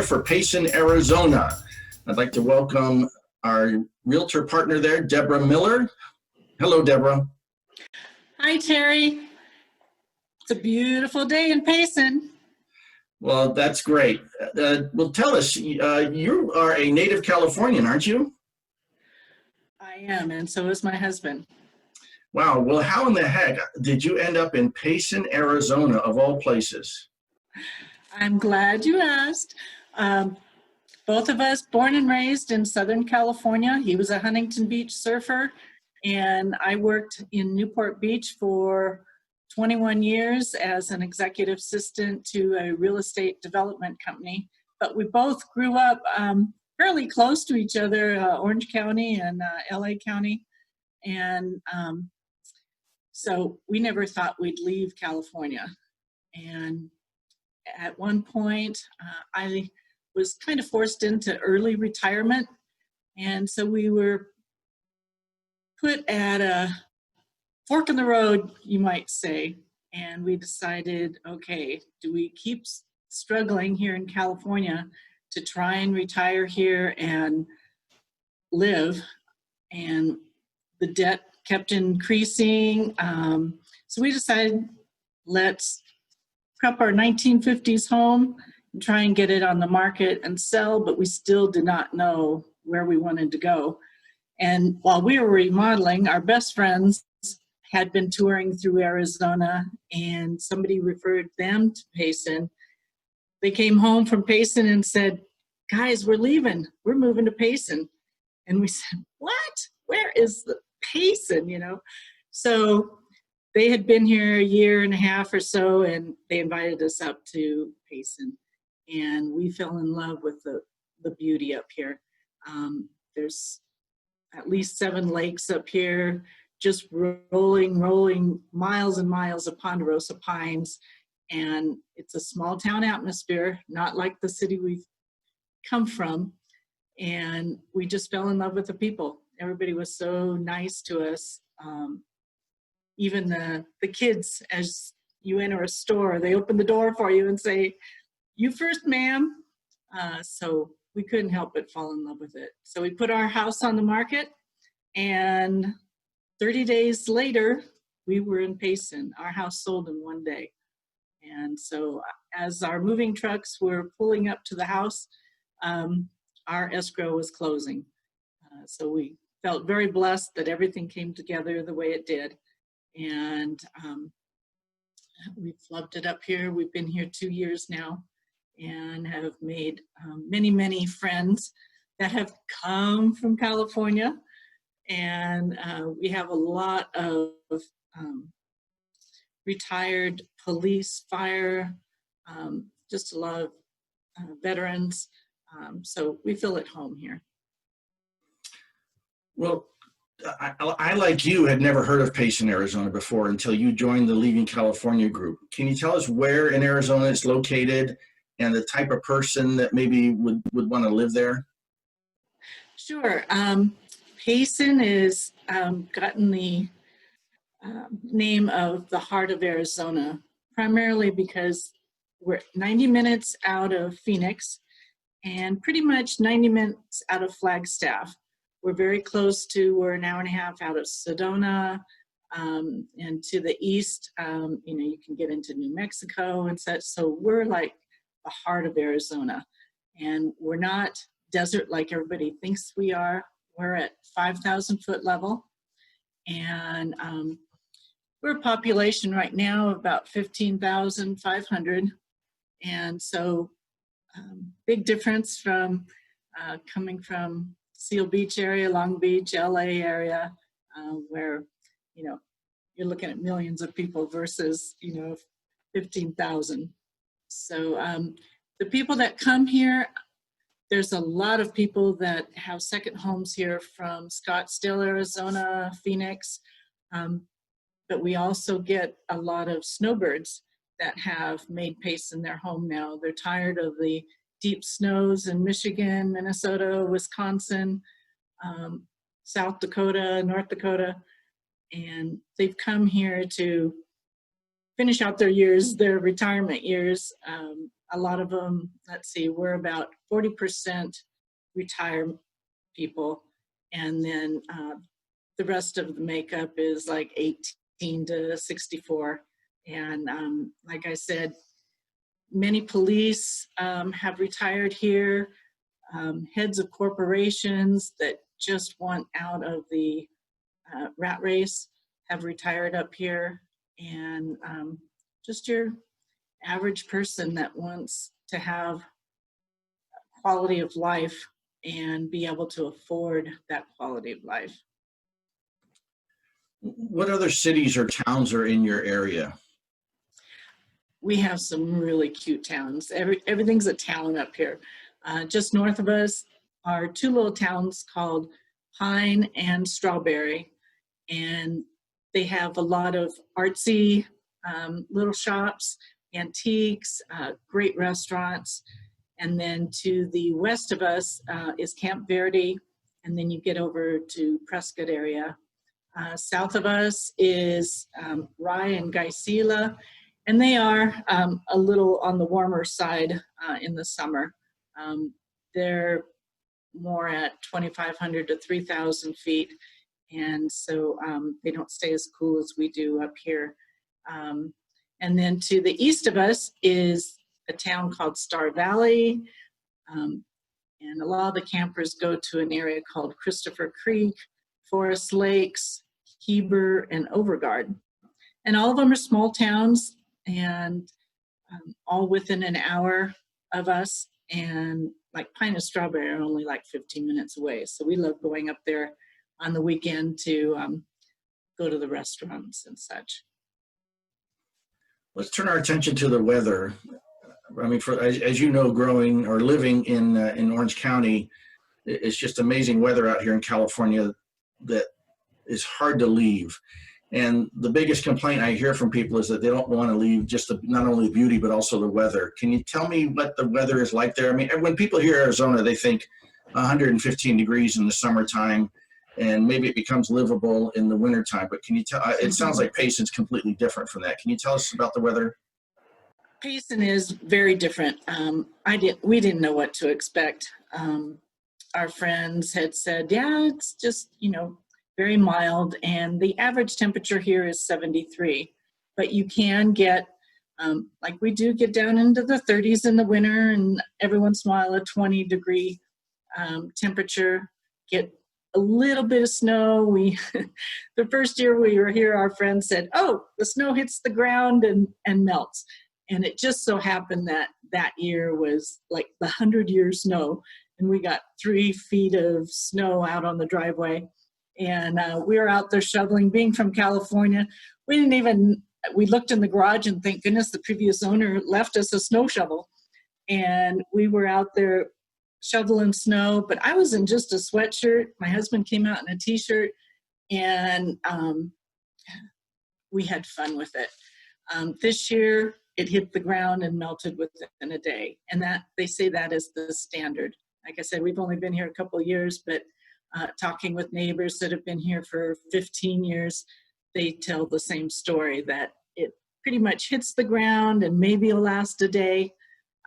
for Payson, Arizona. I'd like to welcome our Realtor partner there, Deborah Miller. Hello, Deborah. Hi, Terry. It's a beautiful day in Payson. Well, that's great. Well, tell us, you are a native Californian, aren't you? I am, and so is my husband. Wow. Well, how in the heck did you end up in Payson, Arizona, of all places? I'm glad you asked. Both of us born and raised in Southern California. He was a Huntington Beach surfer, and I worked in Newport Beach for 21 years as an executive assistant to a real estate development company. But we both grew up fairly close to each other, Orange County and LA County. And so we never thought we'd leave California. And at one point, I was kind of forced into early retirement. And so we were put at a fork in the road, you might say. And we decided, okay, do we keep struggling here in California to try and retire here and live? And the debt kept increasing. So we decided, let's prep our 1950s home and try and get it on the market and sell, but we still did not know where we wanted to go. And while we were remodeling, our best friends had been touring through Arizona, and somebody referred them to Payson. They came home from Payson and said, guys, we're leaving. We're moving to Payson. And we said, what? Where is the Payson, So they had been here a year and a half or so, and they invited us up to Payson. And we fell in love with the beauty up here. There's at least 7 lakes up here, just rolling miles and miles of ponderosa pines. And it's a small town atmosphere, not like the city we've come from. And we just fell in love with the people. Everybody was so nice to us. Even the kids, as you enter a store, they open the door for you and say, you first, ma'am. So we couldn't help but fall in love with it. So we put our house on the market, and 30 days later, we were in Payson. Our house sold in 1 day. And so as our moving trucks were pulling up to the house, our escrow was closing. So we felt very blessed that everything came together the way it did. And we've loved it up here. We've been here 2 years now and have made many friends that have come from California. And we have a lot of retired police, fire, just a lot of veterans. So we feel at home here. Well, I, like you, had never heard of Payson, Arizona before until you joined the Leaving California group. Can you tell us where in Arizona it's located and the type of person that maybe would want to live there? Sure. Payson is gotten the name of the heart of Arizona, primarily because we're 90 minutes out of Phoenix and pretty much 90 minutes out of Flagstaff. We're very close to, we're an hour and a half out of Sedona, and to the east, you can get into New Mexico and such. So we're like the heart of Arizona, and we're not desert like everybody thinks we are. We're at 5,000 foot level, and we're a population right now of about 15,500. And so big difference from coming from Seal Beach area, Long Beach, LA area, where, you're looking at millions of people versus, 15,000. So the people that come here, there's a lot of people that have second homes here from Scottsdale, Arizona, Phoenix, but we also get a lot of snowbirds that have made Payson their home now. They're tired of the deep snows in Michigan, Minnesota, Wisconsin, South Dakota, North Dakota, and they've come here to finish out their years, their retirement years, a lot of them, let's see, we're about 40% retired people. And then the rest of the makeup is like 18 to 64. And like I said, many police have retired here, heads of corporations that just want out of the rat race have retired up here, and just your average person that wants to have quality of life and be able to afford that quality of life. What other cities or towns are in your area? We have some really cute towns. Everything's a town up here. Just north of us are two little towns called Pine and Strawberry, and they have a lot of artsy little shops, antiques, great restaurants. And then to the west of us is Camp Verde, and then you get over to Prescott area. South of us is Rye and Geisela, and they are a little on the warmer side in the summer. They're more at 2,500 to 3,000 feet, and so they don't stay as cool as we do up here. And then to the east of us is a town called Star Valley, and a lot of the campers go to an area called Christopher Creek, Forest Lakes, Heber, and Overgard. And all of them are small towns, and all within an hour of us. And like Pine and Strawberry are only like 15 minutes away. So we love going up there on the weekend to go to the restaurants and such. Let's turn our attention to the weather. I mean, as you know, growing or living in Orange County, it's just amazing weather out here in California that is hard to leave. And the biggest complaint I hear from people is that they don't want to leave just not only the beauty, but also the weather. Can you tell me what the weather is like there? I mean, when people hear Arizona, they think 115 degrees in the summertime, and maybe it becomes livable in the wintertime. But can you tell, it sounds like Payson's completely different from that. Can you tell us about the weather? Payson is very different. We didn't know what to expect. Our friends had said, yeah, it's just, very mild, and the average temperature here is 73. But you can get, like we do, get down into the 30s in the winter, and every once in a while a 20-degree temperature. Get a little bit of snow. The first year we were here, our friend said, "Oh, the snow hits the ground and melts." And it just so happened that year was like the 100-year snow, and we got 3 feet of snow out on the driveway. And we were out there shoveling. Being from California, we looked in the garage, and thank goodness the previous owner left us a snow shovel. And we were out there shoveling snow, but I was in just a sweatshirt. My husband came out in a t-shirt, and we had fun with it. This year, it hit the ground and melted within a day. And that, they say that is the standard. Like I said, we've only been here a couple of years, but talking with neighbors that have been here for 15 years, they tell the same story, that it pretty much hits the ground and maybe it'll last a day.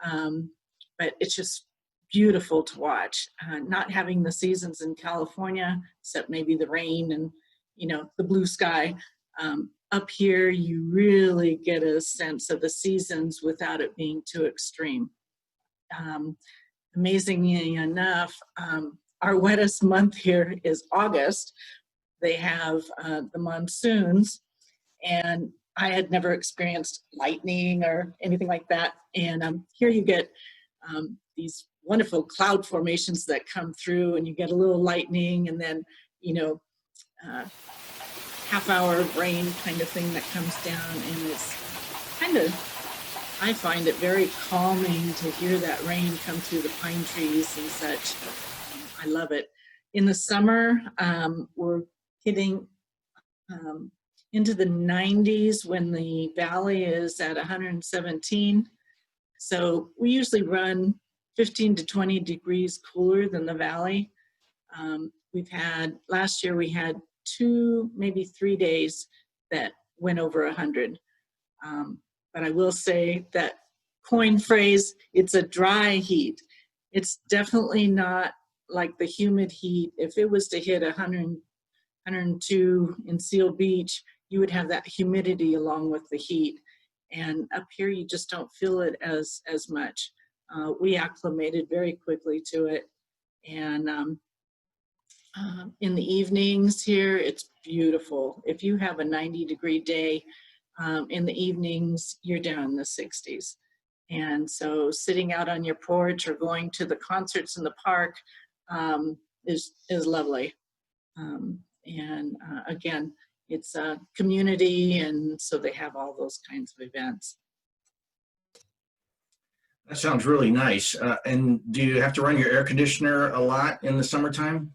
But it's just beautiful to watch. Not having the seasons in California, except maybe the rain and, the blue sky. Up here, you really get a sense of the seasons without it being too extreme. Amazingly enough, our wettest month here is August. They have the monsoons, and I had never experienced lightning or anything like that. And here you get these wonderful cloud formations that come through, and you get a little lightning, and then, half hour of rain kind of thing that comes down. And it's I find it very calming to hear that rain come through the pine trees and such. I love it. In the summer, we're hitting into the 90s when the valley is at 117. So we usually run 15 to 20 degrees cooler than the valley. Last year we had 2, maybe 3 days that went over 100. But I will say that coined phrase, it's a dry heat. It's definitely not like the humid heat. If it was to hit 102 in Seal Beach, you would have that humidity along with the heat. And up here, you just don't feel it as much. We acclimated very quickly to it. And in the evenings here, it's beautiful. If you have a 90-degree day, in the evenings, you're down in the 60s. And so sitting out on your porch or going to the concerts in the park is lovely. Again, it's a community, and so they have all those kinds of events. That sounds really nice. And do you have to run your air conditioner a lot in the summertime?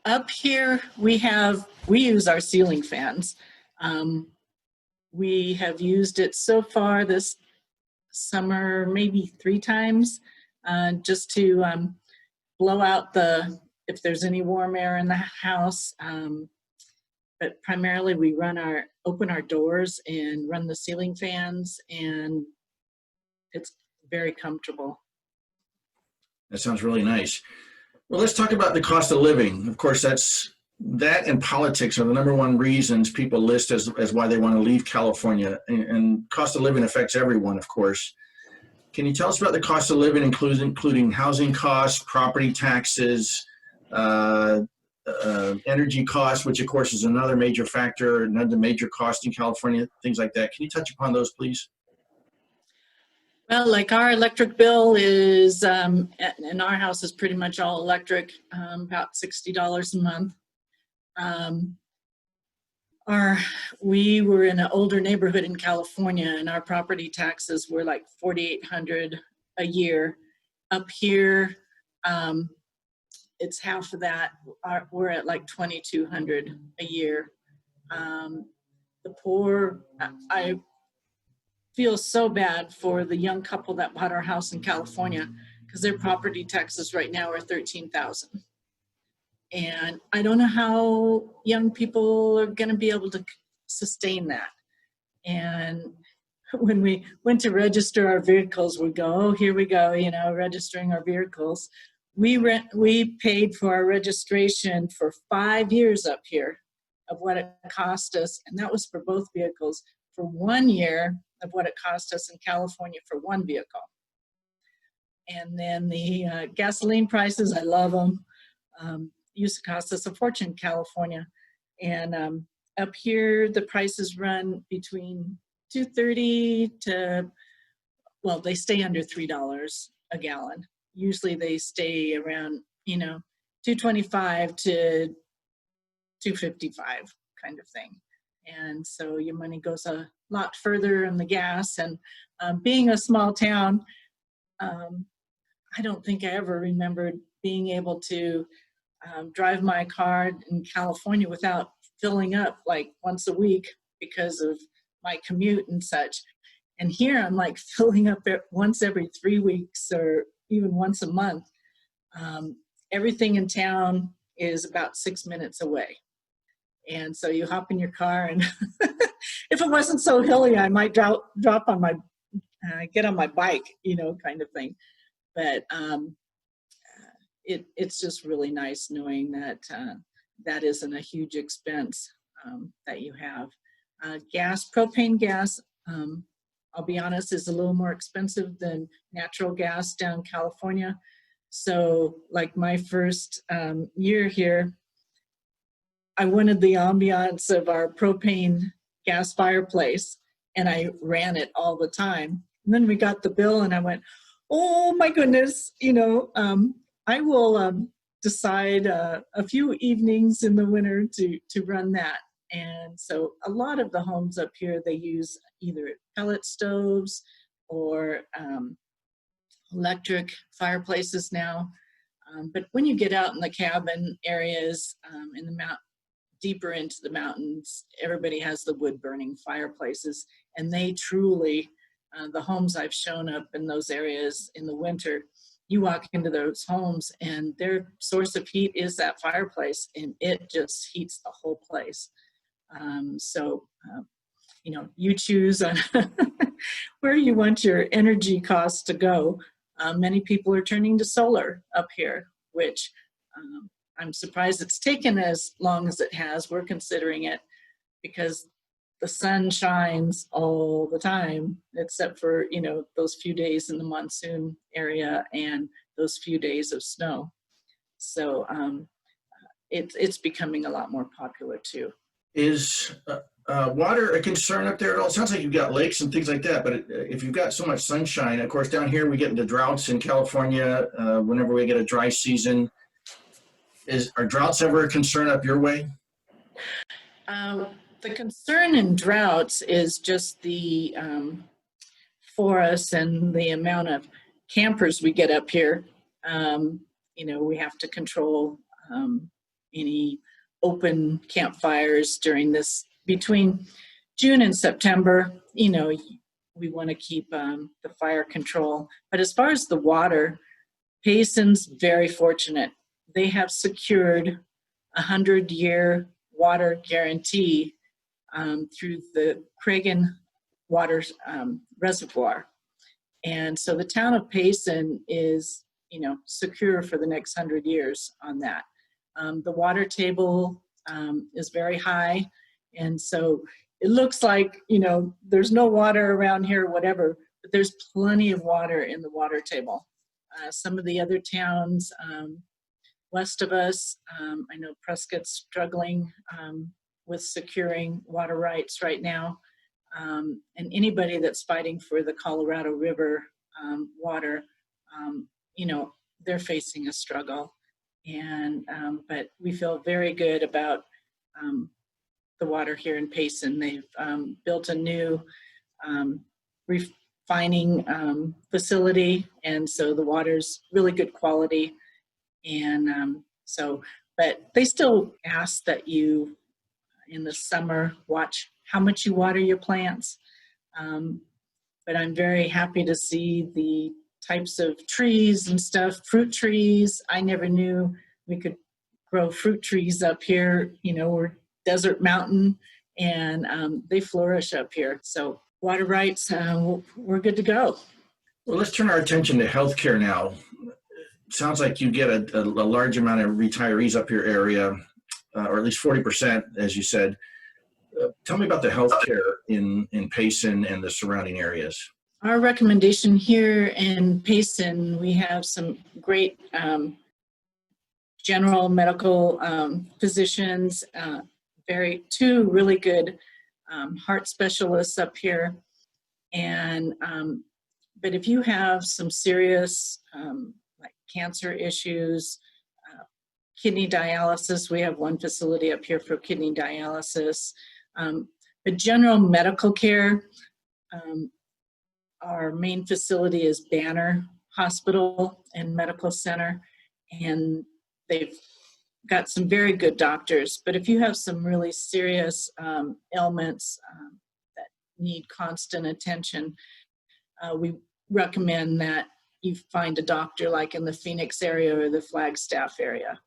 Up here, we use our ceiling fans. We have used it so far this summer maybe 3 times, just to blow out if there's any warm air in the house. But primarily we open our doors and run the ceiling fans, and it's very comfortable. That sounds really nice. Well, let's talk about the cost of living. Of course, that and politics are the number one reasons people list as why they want to leave California. And cost of living affects everyone, of course. Can you tell us about the cost of living, including housing costs, property taxes, energy costs, which of course is another major factor, another major cost in California, things like that. Can you touch upon those, please? Well, like our electric bill is, and our house is pretty much all electric, about $60 a month. We were in an older neighborhood in California, and our property taxes were like $4,800 a year. Up here, it's half of that. We're at like $2,200 a year. The poor, I feel so bad for the young couple that bought our house in California, because their property taxes right now are $13,000. And I don't know how young people are going to be able to sustain that. And when we went to register our vehicles, we go, oh, here we go, registering our vehicles. We paid for our registration for 5 years up here of what it cost us, and that was for both vehicles, for 1 year of what it cost us in California for one vehicle. And then the gasoline prices, I love them. Used to cost us a fortune in California. And up here, the prices run between $2.30 to, well, they stay under $3 a gallon. Usually they stay around, $2.25 to $2.55 kind of thing. And so your money goes a lot further in the gas. And being a small town, I don't think I ever remembered being able to drive my car in California without filling up like once a week because of my commute and such. And here I'm like filling up once every 3 weeks or even once a month. Everything in town is about 6 minutes away. And so you hop in your car, and if it wasn't so hilly, I might drop on get on my bike, kind of thing. But it's just really nice knowing that that isn't a huge expense that you have. Propane gas, I'll be honest, is a little more expensive than natural gas down in California. So like my first year here, I wanted the ambiance of our propane gas fireplace, and I ran it all the time. And then we got the bill, and I went, oh my goodness, I will decide a few evenings in the winter to run that. And so a lot of the homes up here, they use either pellet stoves or electric fireplaces now. But when you get out in the cabin areas, in the deeper into the mountains, everybody has the wood burning fireplaces, and they truly, the homes I've shown up in those areas in the winter, you walk into those homes and their source of heat is that fireplace, and it just heats the whole place. you choose on where you want your energy costs to go. Many people are turning to solar up here, which I'm surprised it's taken as long as it has. We're considering it because the sun shines all the time, except for, those few days in the monsoon area and those few days of snow. So it's becoming a lot more popular too. Is water a concern up there at all? It sounds like you've got lakes and things like that, but if you've got so much sunshine, of course, down here we get into droughts in California whenever we get a dry season. Are droughts ever a concern up your way? The concern in droughts is just the forests and the amount of campers we get up here. We have to control any open campfires during this, between June and September. We want to keep the fire control. But as far as the water, Payson's very fortunate. They have secured a 100-year water guarantee through the Cragen Water Reservoir. And so the town of Payson is, secure for the next 100 years on that. The water table is very high. And so it looks like, there's no water around here, whatever, but there's plenty of water in the water table. Some of the other towns west of us, I know Prescott's struggling with securing water rights right now. And anybody that's fighting for the Colorado River water, they're facing a struggle. And but we feel very good about the water here in Payson. They've built a new refining facility, and so the water's really good quality. And but they still ask that you, in the summer, watch how much you water your plants. But I'm very happy to see the types of trees and stuff, fruit trees. I never knew we could grow fruit trees up here. We're desert mountain, and they flourish up here. So water rights, we're good to go. Well, let's turn our attention to healthcare now. Sounds like you get a large amount of retirees up your area, or at least 40%, as you said. Tell me about the healthcare in Payson and the surrounding areas. Our recommendation here in Payson, we have some great general medical physicians, two really good heart specialists up here. And but if you have some serious like cancer issues, kidney dialysis, we have one facility up here for kidney dialysis. But general medical care, our main facility is Banner Hospital and Medical Center, and they've got some very good doctors. But if you have some really serious ailments that need constant attention, we recommend that you find a doctor like in the Phoenix area or the Flagstaff area.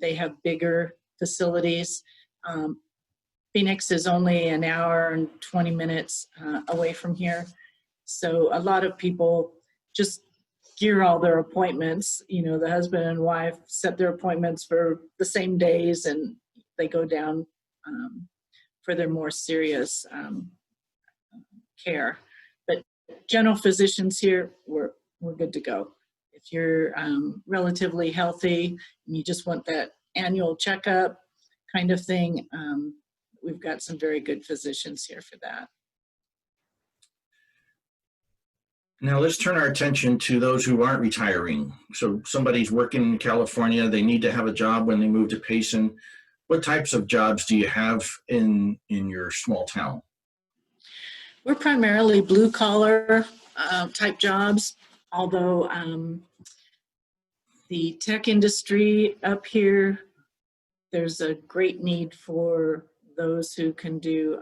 They have bigger facilities. Phoenix is only an hour and 20 minutes away from here. So a lot of people just gear all their appointments. The husband and wife set their appointments for the same days, and they go down for their more serious care. But general physicians here, we're good to go. If you're relatively healthy and you just want that annual checkup kind of thing, we've got some very good physicians here for that. Now let's turn our attention to those who aren't retiring. So somebody's working in California, they need to have a job when they move to Payson. What types of jobs do you have in your small town? We're primarily blue collar type jobs, although the tech industry up here, there's a great need for those who can do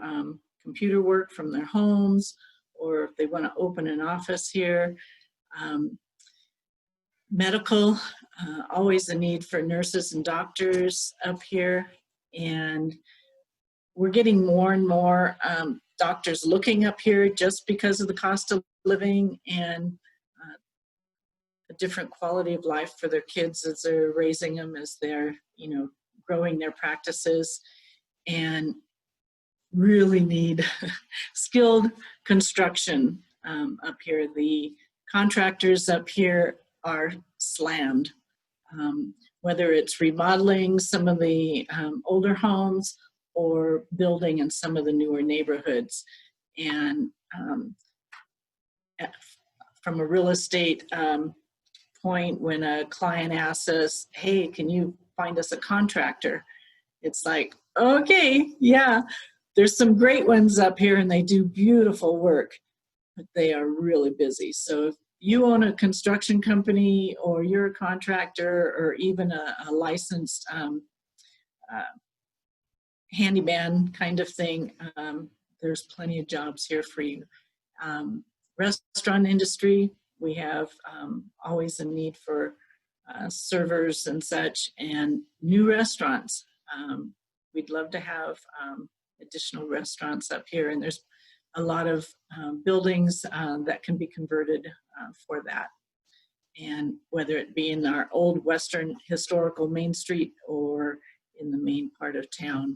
computer work from their homes, or if they want to open an office here. Medical, always a need for nurses and doctors up here. And we're getting more and more doctors looking up here just because of the cost of living and a different quality of life for their kids as they're raising them, as they're, growing their practices, and really need skilled construction up here. The contractors up here are slammed, whether it's remodeling some of the older homes or building in some of the newer neighborhoods. And from a real estate point, when a client asks us, hey, can you find us a contractor? It's like, okay, yeah, there's some great ones up here and they do beautiful work, but they are really busy. So if you own a construction company or you're a contractor or even a licensed handyman kind of thing, there's plenty of jobs here for you. Restaurant industry, we have always a need for servers and such, and new restaurants. We'd love to have additional restaurants up here, and there's a lot of buildings that can be converted for that. And whether it be in our old Western historical Main Street or in the main part of town.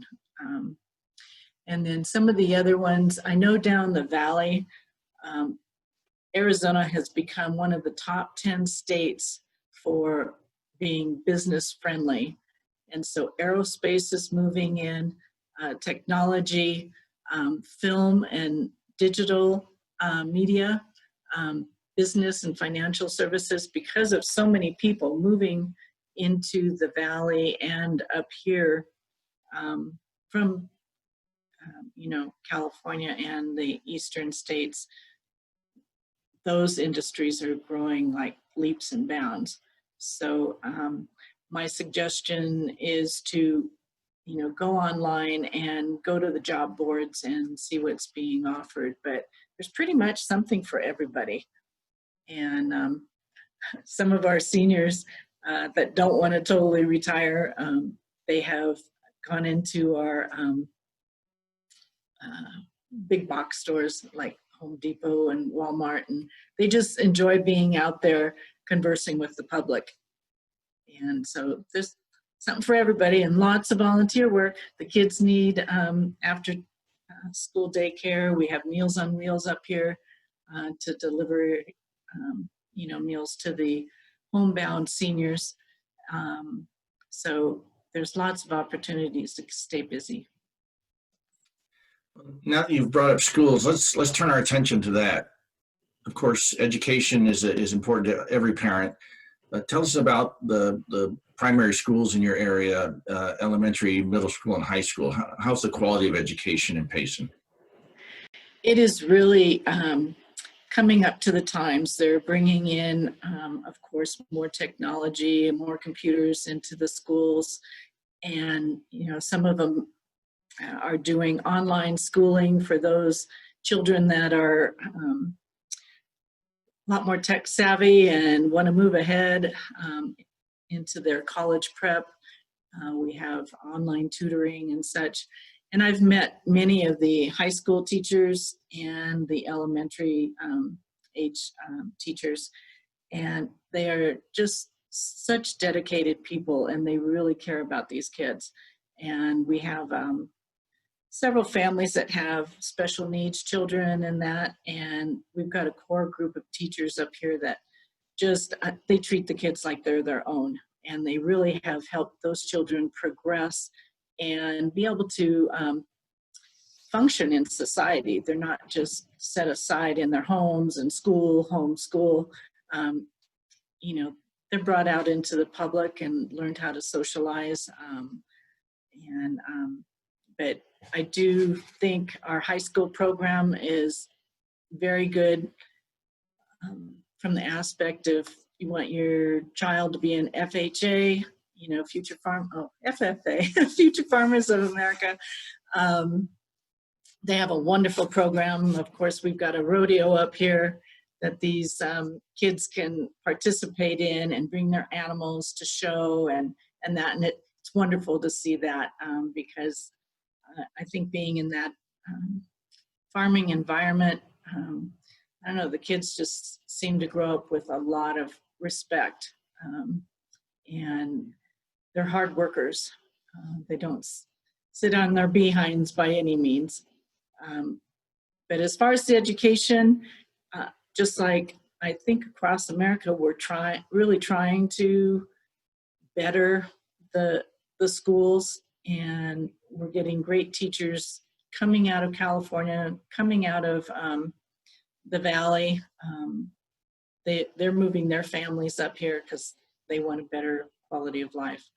And then some of the other ones, I know down the valley, Arizona has become one of the top 10 states for being business friendly. And so aerospace is moving in, technology, film and digital media, business and financial services, because of so many people moving into the valley and up here from California and the eastern states. Those industries are growing like leaps and bounds. So my suggestion is to, go online and go to the job boards and see what's being offered. But there's pretty much something for everybody. And some of our seniors that don't want to totally retire, they have gone into our big box stores like Home Depot and Walmart, and they just enjoy being out there conversing with the public. And so there's something for everybody, and lots of volunteer work. The kids need after school daycare. We have Meals on Wheels up here to deliver meals to the homebound seniors. So there's lots of opportunities to stay busy. Now that you've brought up schools, let's turn our attention to that. Of course, education is important to every parent. Tell us about the primary schools in your area, elementary, middle school, and high school. How's the quality of education in Payson? It is really coming up to the times. They're bringing in, of course, more technology and more computers into the schools. And, some of them are doing online schooling for those children that are a lot more tech savvy and want to move ahead into their college prep. We have online tutoring and such. And I've met many of the high school teachers and the elementary age teachers, and they are just such dedicated people, and they really care about these kids. And we have several families that have special needs children and that, and we've got a core group of teachers up here that just, they treat the kids like they're their own, and they really have helped those children progress and be able to function in society. They're not just set aside in their homes and homeschool. They're brought out into the public and learned how to socialize. But I do think our high school program is very good from the aspect of, you want your child to be an FHA, FFA, Future Farmers of America. They have a wonderful program. Of course, we've got a rodeo up here that these kids can participate in and bring their animals to show and that. And it's wonderful to see that because I think being in that farming environment. I don't know, the kids just seem to grow up with a lot of respect, and they're hard workers. They don't sit on their behinds by any means. But as far as the education, just like I think across America, we're really trying to better the schools, and we're getting great teachers coming out of California, coming out of the Valley. They're moving their families up here because they want a better quality of life.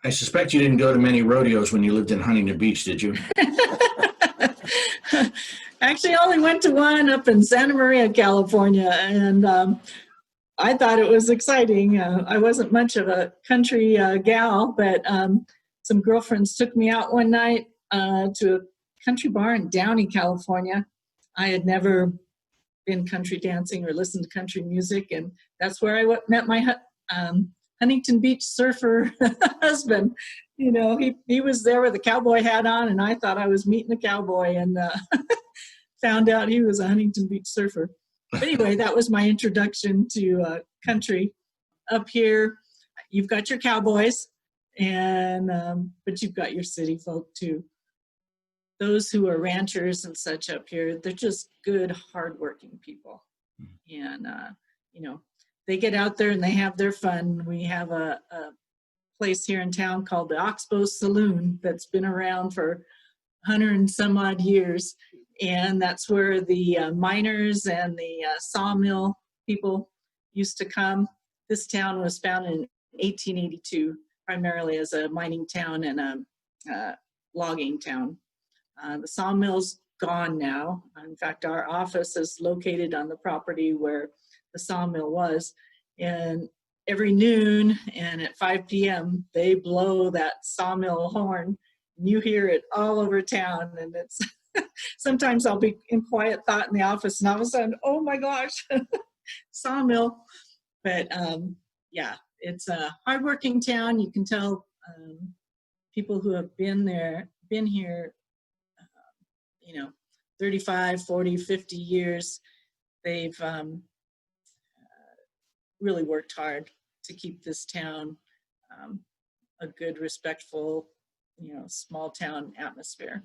I suspect you didn't go to many rodeos when you lived in Huntington Beach, did you? Actually, I only went to one up in Santa Maria, California, and I thought it was exciting. I wasn't much of a country gal, but some girlfriends took me out one night to a country bar in Downey, California. I had never been country dancing or listened to country music, and that's where I met my Huntington Beach surfer husband. You know, he was there with a cowboy hat on, and I thought I was meeting a cowboy, and found out he was a Huntington Beach surfer. But anyway, that was my introduction to country. Up here, you've got your cowboys, and but you've got your city folk too. Those who are ranchers and such up here, they're just good, hardworking people. And, you know, they get out there and they have their fun. We have a place here in town called the Oxbow Saloon that's been around for 100 and some odd years. And that's where the miners and the sawmill people used to come. This town was founded in 1882, primarily as a mining town and a logging town. The sawmill's gone now. In fact, our office is located on the property where the sawmill was. And every noon and at 5 p.m., they blow that sawmill horn. And you hear it all over town. And it's sometimes I'll be in quiet thought in the office, and all of a sudden, oh my gosh, sawmill. But yeah, it's a hardworking town. You can tell people who have been here, you know, 35, 40, 50 years, they've really worked hard to keep this town a good, respectful, you know, small town atmosphere.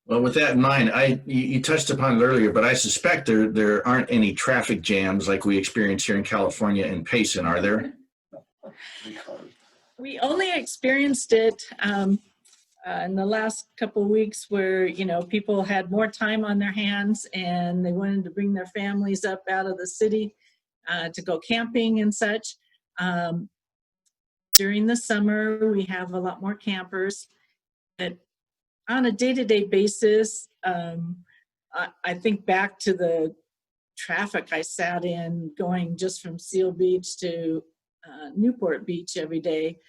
Well, with that in mind, you touched upon it earlier, but I suspect there aren't any traffic jams like we experience here in California in Payson, are there? We only experienced it in the last couple of weeks where, you know, people had more time on their hands and they wanted to bring their families up out of the city to go camping and such. During the summer, we have a lot more campers. But on a day-to-day basis, I think back to the traffic I sat in going just from Seal Beach to Newport Beach every day.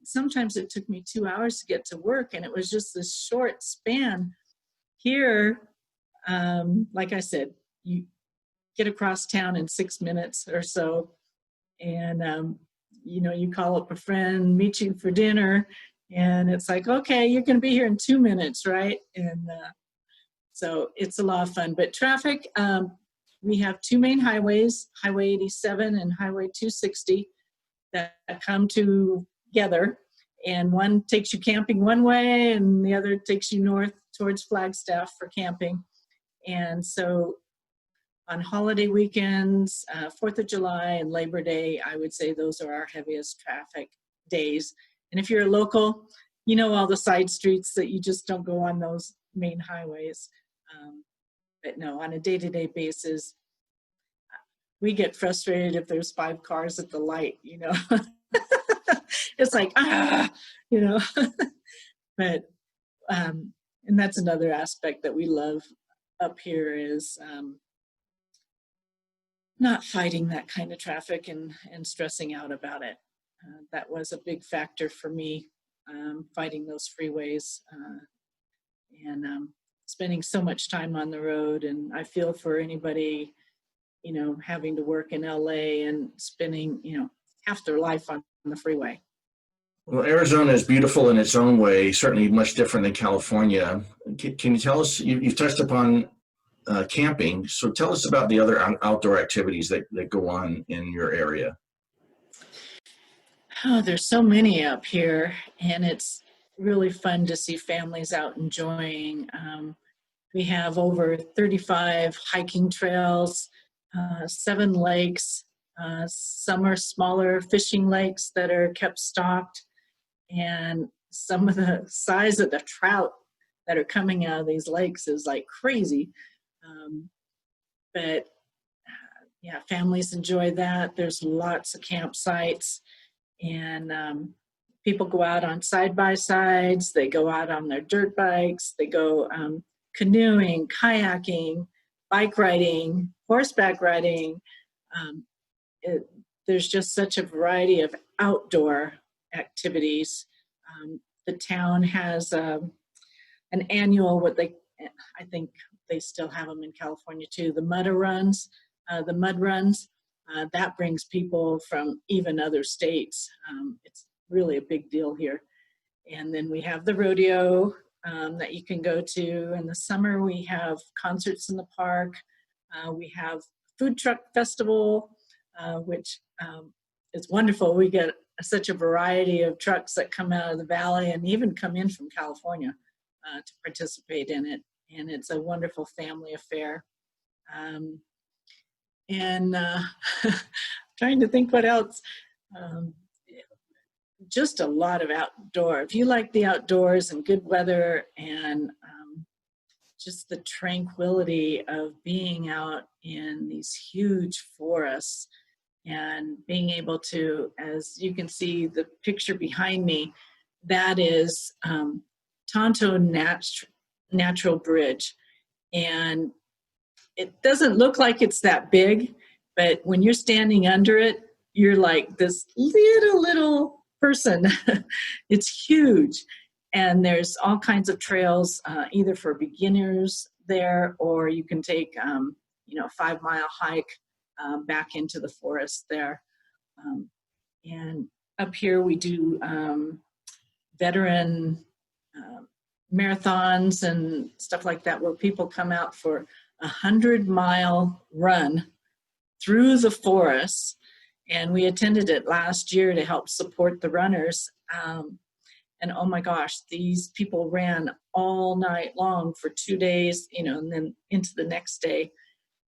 Sometimes it took me 2 hours to get to work, and it was just this short span. Here, like I said, you get across town in 6 minutes or so, and you know, you call up a friend, meet you for dinner, and it's like, okay, you're going to be here in 2 minutes, right? And so it's a lot of fun. But traffic, we have two main highways, Highway 87 and Highway 260, that come together. And one takes you camping one way, and the other takes you north towards Flagstaff for camping. And so on holiday weekends, 4th of July and Labor Day, I would say those are our heaviest traffic days. And if you're a local, you know all the side streets that you just don't go on those main highways. But no, on a day-to-day basis, we get frustrated if there's 5 cars at the light, you know. It's like, you know. But, and that's another aspect that we love up here is not fighting that kind of traffic and stressing out about it. That was a big factor for me, fighting those freeways and spending so much time on the road. And I feel for anybody, you know, having to work in LA and spending, you know, half their life on the freeway. Well, Arizona is beautiful in its own way, certainly much different than California. Can you tell us, you've touched upon camping, so tell us about the other outdoor activities that go on in your area. Oh, there's so many up here, and it's really fun to see families out enjoying. We have over 35 hiking trails, 7 lakes. Some are smaller fishing lakes that are kept stocked, and some of the size of the trout that are coming out of these lakes is like crazy. Um, but yeah, families enjoy that. There's lots of campsites, and people go out on side by sides. They go out on their dirt bikes. They go canoeing, kayaking, bike riding, horseback riding. Um, it, there's just such a variety of outdoor activities. The town has an annual, I think they still have them in California too, the mud runs. That brings people from even other states. It's really a big deal here. And then we have the rodeo that you can go to. In the summer, we have concerts in the park. We have food truck festival, which is wonderful. We get such a variety of trucks that come out of the valley and even come in from California to participate in it. And it's a wonderful family affair. And trying to think what else. Um, just a lot of outdoor. If you like the outdoors and good weather and just the tranquility of being out in these huge forests and being able to, as you can see the picture behind me, that is Tonto Natural Bridge. And it doesn't look like it's that big, but when you're standing under it, you're like this little person. It's huge. And there's all kinds of trails, either for beginners there, or you can take, a 5-mile hike back into the forest there. And up here we do veteran marathons and stuff like that, where people come out for 100-mile run through the forest. And we attended it last year to help support the runners. And oh my gosh, these people ran all night long for 2 days, and then into the next day,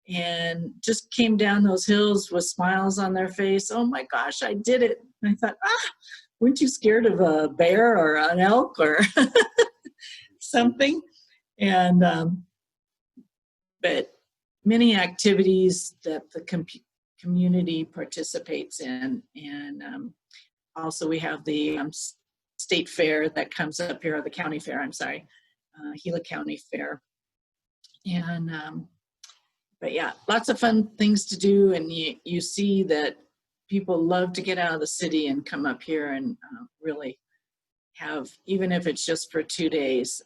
and just came down those hills with smiles on their face. Oh my gosh, I did it. And I thought, weren't you scared of a bear or an elk or something? And, but many activities that the community participates in. And also we have the state fair that comes up here, or the county fair, Gila County Fair. And, but yeah, lots of fun things to do. And you see that people love to get out of the city and come up here and really have, even if it's just for 2 days,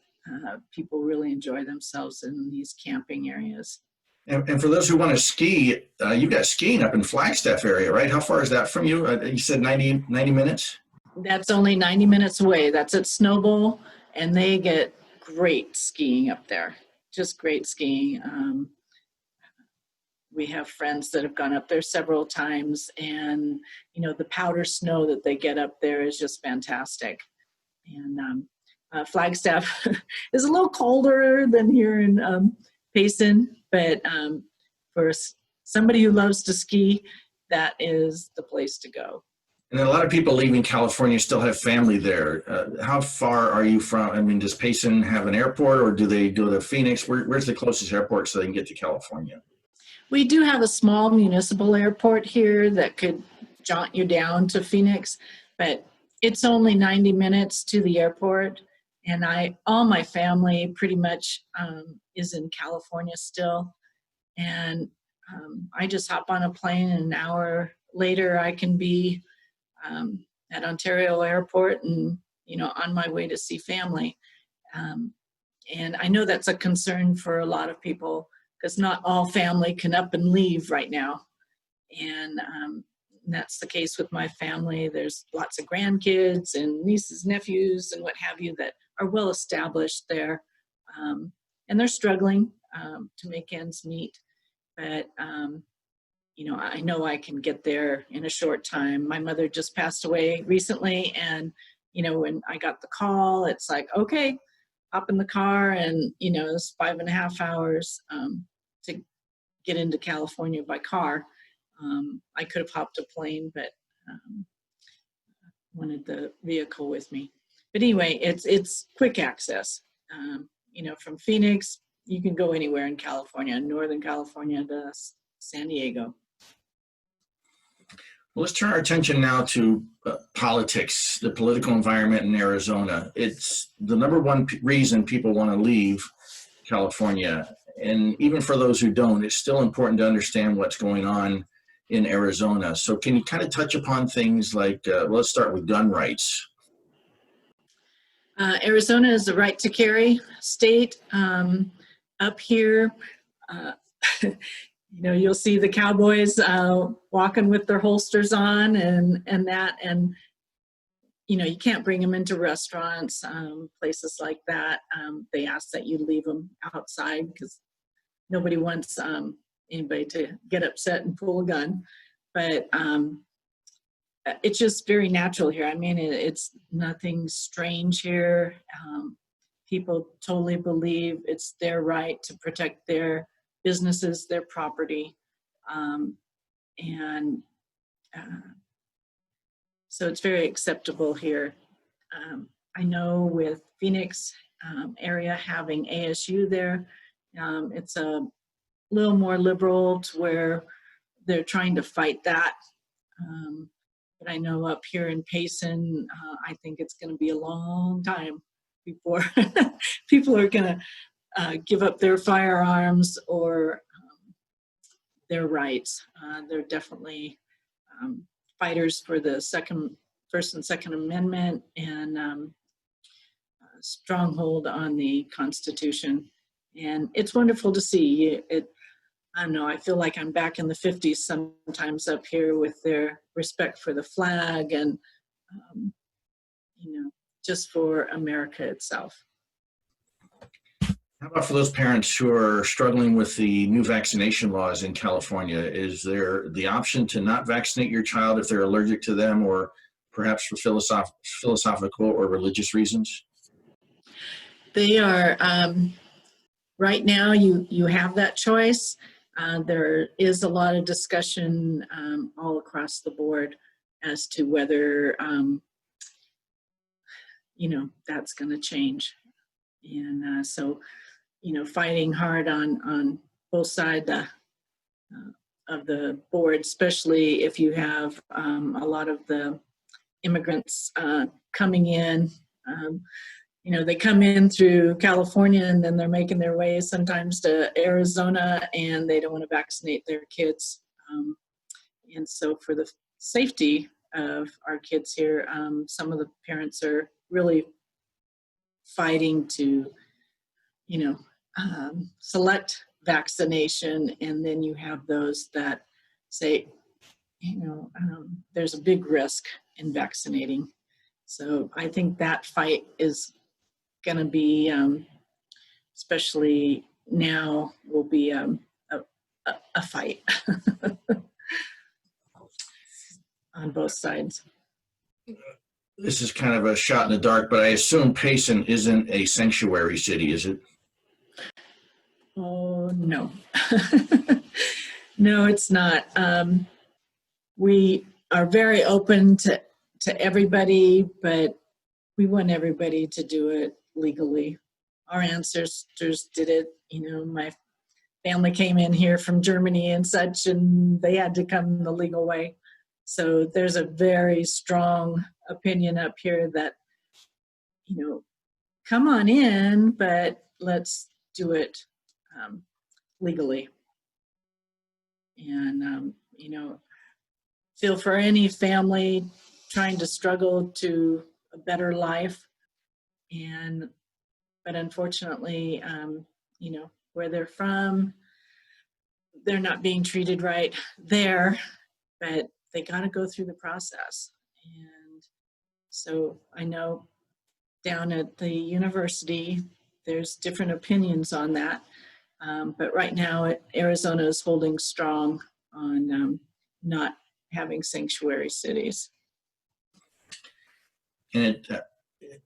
people really enjoy themselves in these camping areas. And for those who want to ski, you've got skiing up in Flagstaff area, right? How far is that from you? You said 90 minutes? That's only 90 minutes away. That's at Snowbowl, and they get great skiing up there. Just great skiing. We have friends that have gone up there several times, and the powder snow that they get up there is just fantastic. And Flagstaff is a little colder than here in Payson, but for somebody who loves to ski, that is the place to go. And then a lot of people leaving California still have family there. How far are you from? I mean, does Payson have an airport, or do they go to Phoenix? Where's the closest airport so they can get to California? We do have a small municipal airport here that could jaunt you down to Phoenix, but it's only 90 minutes to the airport. And all my family pretty much is in California still. And I just hop on a plane, and an hour later I can be at Ontario Airport and, on my way to see family. And I know that's a concern for a lot of people, because not all family can up and leave right now. And And that's the case with my family. There's lots of grandkids and nieces, nephews, and what have you that are well established there. And they're struggling to make ends meet. But, you know I can get there in a short time. My mother just passed away recently. And, you know, when I got the call, it's like, okay, hop in the car. And, you know, it's 5.5 hours to get into California by car. I could have hopped a plane, but wanted the vehicle with me. But anyway, it's quick access. You know, from Phoenix, you can go anywhere in California, Northern California to San Diego. Well, let's turn our attention now to politics, the political environment in Arizona. It's the number one reason people want to leave California. And even for those who don't, it's still important to understand what's going on in Arizona. So can you kind of touch upon things like, let's start with gun rights. Arizona is the right to carry state. Up here, you know, you'll see the cowboys walking with their holsters on and that, and you know, you can't bring them into restaurants, places like that. They ask that you leave them outside because nobody wants anybody to get upset and pull a gun. But it's just very natural here. I mean, it's nothing strange here. People totally believe it's their right to protect their businesses, their property. So it's very acceptable here. I know with Phoenix area having ASU there, it's a little more liberal to where they're trying to fight that. But I know up here in Payson, I think it's going to be a long time before people are going to give up their firearms or their rights. They're definitely fighters for the First and Second Amendment and stronghold on the Constitution. And it's wonderful to see. I don't know, I feel like I'm back in the 50s sometimes up here with their respect for the flag and, you know, just for America itself. How about for those parents who are struggling with the new vaccination laws in California? Is there the option to not vaccinate your child if they're allergic to them or perhaps for philosophical or religious reasons? They are, right now you have that choice. There is a lot of discussion all across the board as to whether, you know, that's going to change. And so, you know, fighting hard on both sides of the board, especially if you have a lot of the immigrants coming in. You know, they come in through California and then they're making their way sometimes to Arizona and they don't want to vaccinate their kids. And so for the safety of our kids here, some of the parents are really fighting to, you know, select vaccination. And then you have those that say, you know, there's a big risk in vaccinating. So I think that fight is going to be, especially now, will be a fight on both sides. This is kind of a shot in the dark, but I assume Payson isn't a sanctuary city, is it? Oh, no. No, it's not. We are very open to everybody, but we want everybody to do it legally. Our ancestors did it. You know, my family came in here from Germany and such, and they had to come the legal way. So there's a very strong opinion up here that, you know, come on in, but let's do it legally. And, you know, feel for any family trying to struggle to a better life. But unfortunately, you know, where they're from, they're not being treated right there. But they got to go through the process. And so I know down at the university, there's different opinions on that. But right now, Arizona is holding strong on not having sanctuary cities. And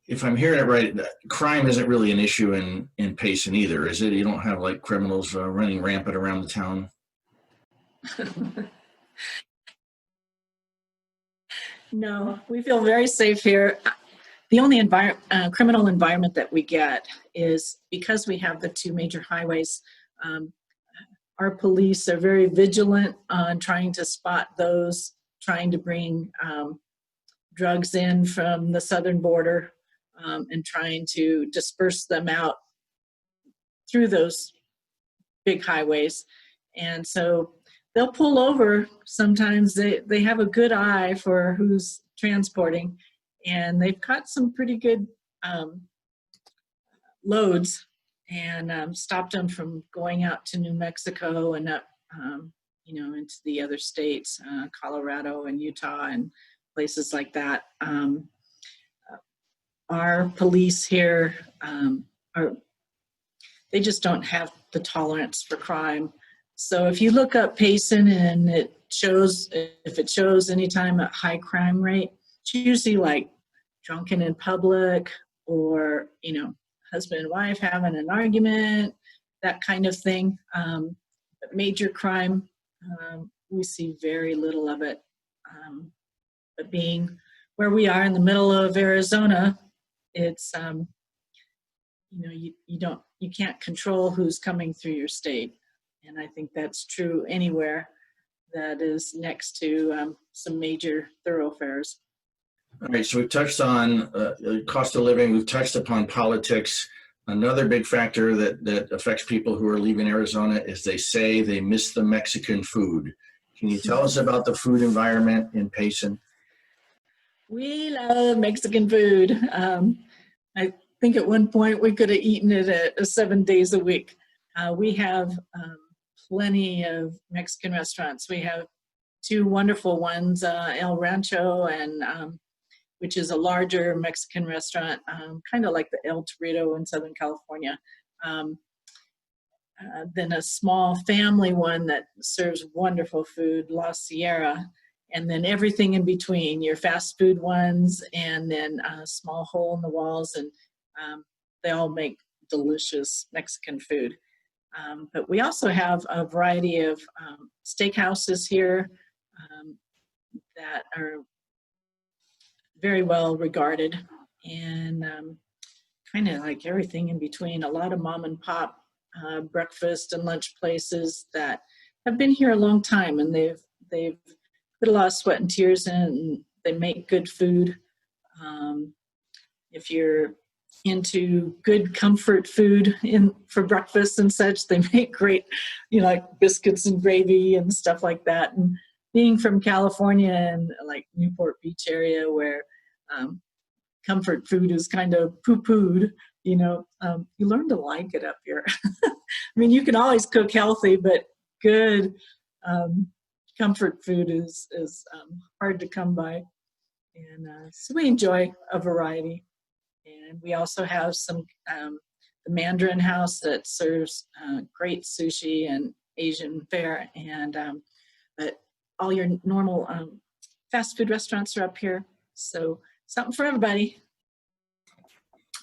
if I'm hearing it right, crime isn't really an issue in Payson either, is it? You don't have like criminals running rampant around the town? No, we feel very safe here. The only criminal environment that we get is because we have the two major highways. Our police are very vigilant on trying to spot those trying to bring drugs in from the southern border and trying to disperse them out through those big highways. And so they'll pull over. Sometimes they have a good eye for who's transporting, and they've caught some pretty good loads and stopped them from going out to New Mexico and up, into the other states, Colorado and Utah and places like that. Our police here they just don't have the tolerance for crime. So if you look up Payson and if it shows anytime a high crime rate, it's usually like drunken in public or, husband and wife having an argument, that kind of thing. But major crime, we see very little of it. But being where we are in the middle of Arizona, it's, you can't control who's coming through your state. And I think that's true anywhere that is next to some major thoroughfares. All right, so we've touched on cost of living. We've touched upon politics. Another big factor that affects people who are leaving Arizona is they say they miss the Mexican food. Can you tell us about the food environment in Payson? We love Mexican food. I think at one point we could have eaten it at 7 days a week. We have plenty of Mexican restaurants. We have two wonderful ones, El Rancho, and which is a larger Mexican restaurant, kind of like the El Torito in Southern California. Then a small family one that serves wonderful food, La Sierra, and then everything in between, your fast food ones, and then a small hole in the walls, and they all make delicious Mexican food. But we also have a variety of steakhouses here that are very well regarded, and kind of like everything in between. A lot of mom and pop breakfast and lunch places that have been here a long time, and they've put a lot of sweat and tears in, and they make good food. If you're into good comfort food for breakfast and such, they make great, like biscuits and gravy and stuff like that. And being from California and like Newport Beach area where comfort food is kind of poo-pooed, you learn to like it up here. I mean, you can always cook healthy, but good comfort food is hard to come by. And so we enjoy a variety. And we also have some the Mandarin House that serves great sushi and Asian fare, and but all your normal fast food restaurants are up here. So something for everybody.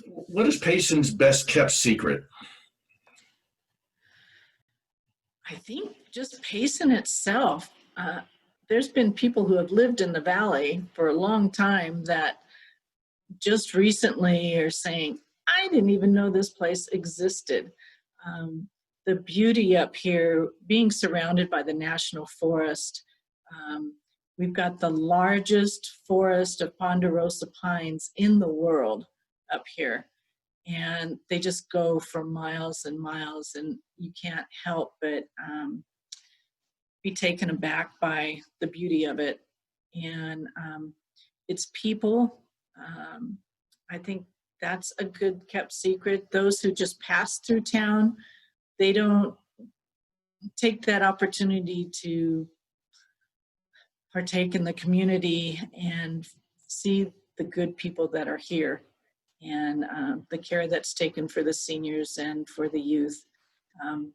What is Payson's best kept secret? I think just Payson itself. There's been people who have lived in the valley for a long time that just recently are saying, I didn't even know this place existed. The beauty up here, being surrounded by the National Forest. We've got the largest forest of ponderosa pines in the world up here. And they just go for miles and miles, and you can't help but be taken aback by the beauty of it. And its people, I think that's a good kept secret. Those who just pass through town, they don't take that opportunity to partake in the community and see the good people that are here, and the care that's taken for the seniors and for the youth. Um,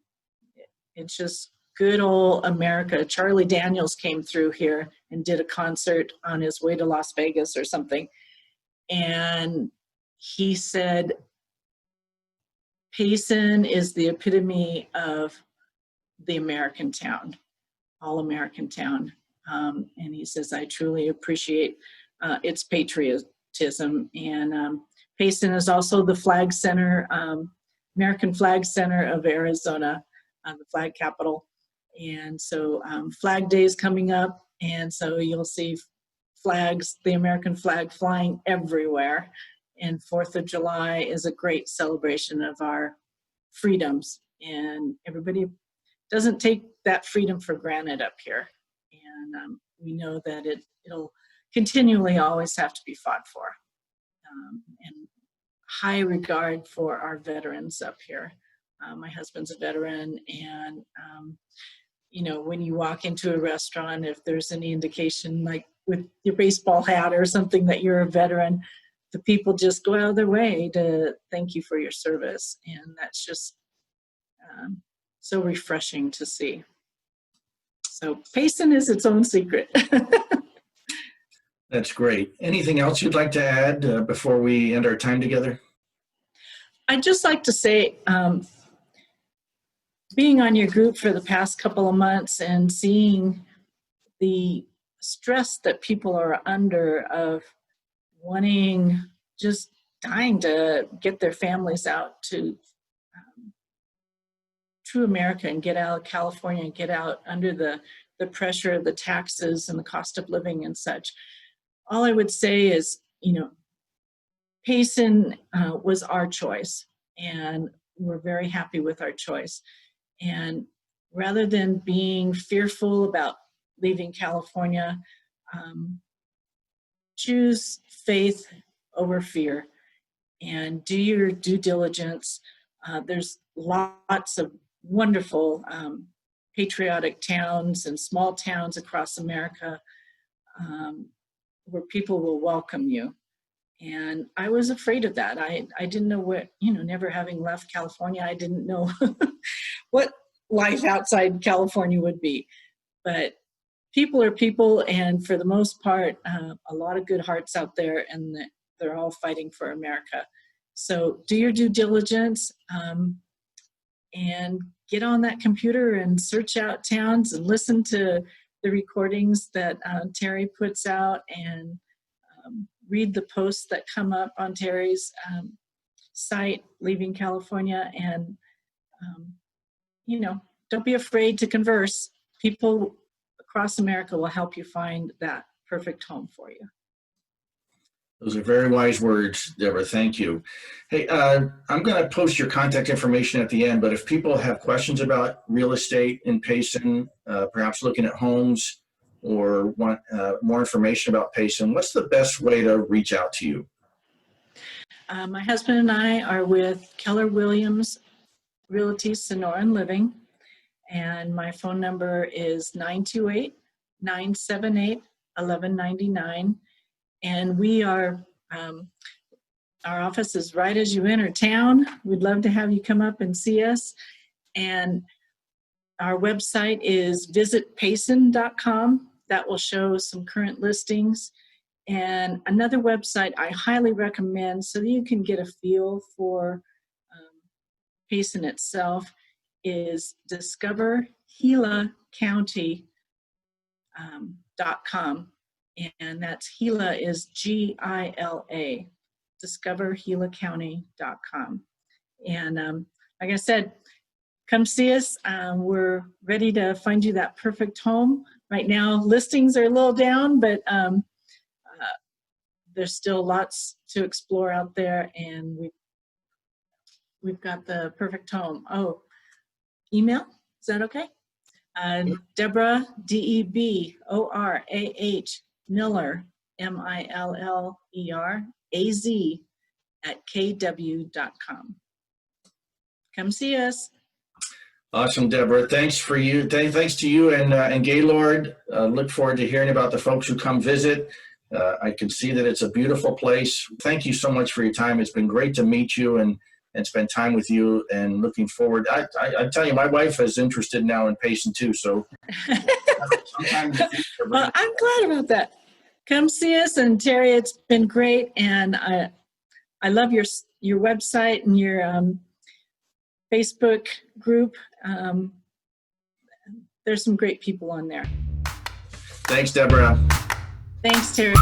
it's just good old America. Charlie Daniels came through here and did a concert on his way to Las Vegas or something. And he said, Payson is the epitome of the American town, all American town. And he says, I truly appreciate its patriotism. And Payson is also the flag center, American flag center of Arizona, the flag capital. And so Flag Day is coming up. And so you'll see flags, the American flag flying everywhere. And 4th of July is a great celebration of our freedoms. And everybody doesn't take that freedom for granted up here. And we know that it'll continually always have to be fought for. And high regard for our veterans up here. My husband's a veteran, and you know, when you walk into a restaurant, if there's any indication, like with your baseball hat or something, that you're a veteran, the people just go out of their way to thank you for your service. And that's just so refreshing to see. So Payson is its own secret. That's great. Anything else you'd like to add before we end our time together? I'd just like to say, being on your group for the past couple of months and seeing the stress that people are under of wanting, just dying to get their families out to true America and get out of California and get out under the pressure of the taxes and the cost of living and such. All I would say is, you know, Payson was our choice, and we're very happy with our choice. And rather than being fearful about leaving California, choose faith over fear and do your due diligence. There's lots of wonderful patriotic towns and small towns across America where people will welcome you. And I was afraid of that. I didn't know what, you know, never having left California, I didn't know what life outside California would be. But people are people, and for the most part, a lot of good hearts out there, and they're all fighting for America. So do your due diligence and get on that computer and search out towns and listen to the recordings that Terry puts out, and read the posts that come up on Terry's site, Leaving California, and you know, don't be afraid to converse. People across America will help you find that perfect home for you. Those are very wise words, Deborah. Thank you. Hey, I'm going to post your contact information at the end, but if people have questions about real estate in Payson, perhaps looking at homes, or want more information about Payson, what's the best way to reach out to you? My husband and I are with Keller Williams Realty Sonora and Living, and my phone number is 928-978-1199. And we are, our office is right as you enter town. We'd love to have you come up and see us. And our website is visitpayson.com. That will show some current listings. And another website I highly recommend so that you can get a feel for Payson itself is discovergilacounty.com. And that's Gila is Gila, discovergilacounty.com. And like I said, come see us. We're ready to find you that perfect home. Right now, listings are a little down, but there's still lots to explore out there, and we've got the perfect home. Oh, email, is that okay? Deborah, DEBORAH, Miller, MILLER, AZ @KW.com. Come see us. Awesome, Deborah. Thanks for you. Thanks to you and Gaylord. Look forward to hearing about the folks who come visit. I can see that it's a beautiful place. Thank you so much for your time. It's been great to meet you and spend time with you. And looking forward. I tell you, my wife is interested now in Payson too. So sometime in the future. Well, I'm glad about that. Come see us, and Terry, it's been great, and I love your website and your Facebook group. There's some great people on there. Thanks, Deborah. Thanks, Terry.